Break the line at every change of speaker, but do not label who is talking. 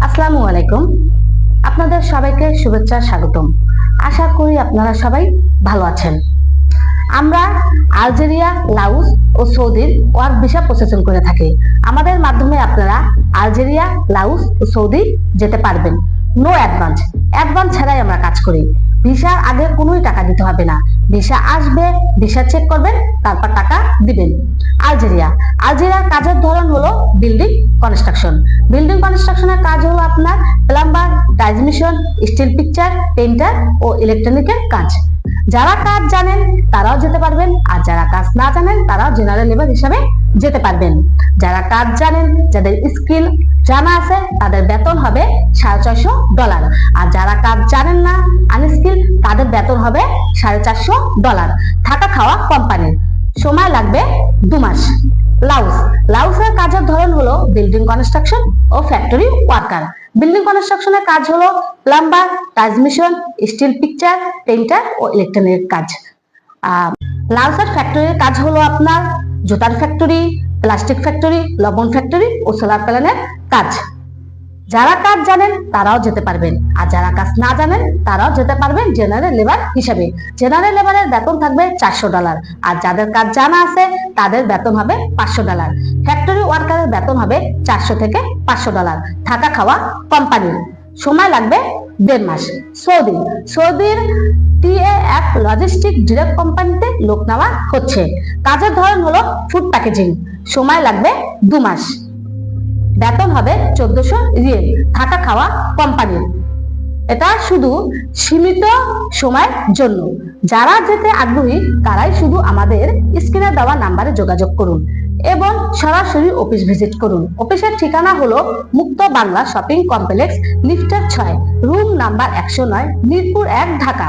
আসসালামু আলাইকুম। আপনাদের সবাইকে শুভেচ্ছা স্বাগতম। আশা করি আপনারা সবাই ভালো আছেন। আমরা আলজেরিয়া, লাউস ও সৌদির ওয়ার্ক ভিসা প্রসেসিং করে থাকি। আমাদের মাধ্যমে আপনারা আলজেরিয়া, লাউস ও সৌদি যেতে পারবেন। নো অ্যাডভান্স, অ্যাডভান্স ছাড়াই আমরা কাজ করি। ভিসার আগে কোনোই টাকা দিতে হবে না। ভিসা আসবে, ভিসা চেক করবেন, তারপর টাকা দিবেন। আলজেরিয়ার কাজের ধরন হলো বিল্ডিং কনস্ট্রাকশন। বিল্ডিং কনস্ট্রাকশনের কাজ হলো আপনার plumber, transmission, steel picture, painter ও ইলেকট্রনিকের কাজ। যারা কাজ জানেন তারাও যেতে পারবেন, আর যারা কাজ না জানেন তারাও জেনারেল লেবার হিসাবে যেতে পারবেন। যারা কাজ জানেন, যাদের স্কিল জানা আছে, তাদের বেতন হবে $450, আর যারা কাজ জানেন না, আনস্কিল, তাদের বেতন হবে $450। থাকা খাওয়া কোম্পানির, সময় লাগবে 2 মাস। লাউসের কাজের ধরন হলো বিল্ডিং কনস্ট্রাকশন ও ফ্যাক্টরি ওয়ার্কার। বিল্ডিং কনস্ট্রাকশনের কাজ হলো plumber, transmission, steel picture, painter ও ইলেকট্রনিক কাজ। লাউসের ফ্যাক্টরির কাজ হলো আপনার জুতার ফ্যাক্টরি, প্লাস্টিক ফ্যাক্টরি, লবণ ফ্যাক্টরি ও সোলার প্যানেলের কাজ। যারা কাজ জানেন তারাও যেতে পারবেন, আর যারা কাজ না জানেন তারাও যেতে পারবেন জেনারেল লেবার হিসেবে। জেনারেল লেবারের বেতন থাকবে $400, আর যাদের কাজ জানা আছে তাদের বেতন হবে $500। ফ্যাক্টরি ওয়ার্কারের বেতন হবে $400 থেকে $500। থাকা খাওয়া কোম্পানির, সময় লাগবে 1.5 মাস। সৌদির TAF লজিস্টিক ডিরেক্ট কোম্পানিতে লোক নেওয়া হচ্ছে। কাজের ধরন হলো ফুড প্যাকেজিং, সময় লাগবে 2 মাস। বেতন হবে 1400 রিয়েল। থাকা খাওয়া কোম্পানির। এটা শুধু সীমিত সময়ের জন্য। যারা যেতে আগ্রহী তারাই শুধু আমাদের স্ক্রিনে দেওয়া নাম্বারে যোগাযোগ করুন এবং সরাসরি অফিস ভিজিট করুন। অফিসের ঠিকানা হলো মুক্ত বাংলা শপিং কমপ্লেক্স, লিফটের 6, রুম নাম্বার 109, মিরপুর 1, ঢাকা।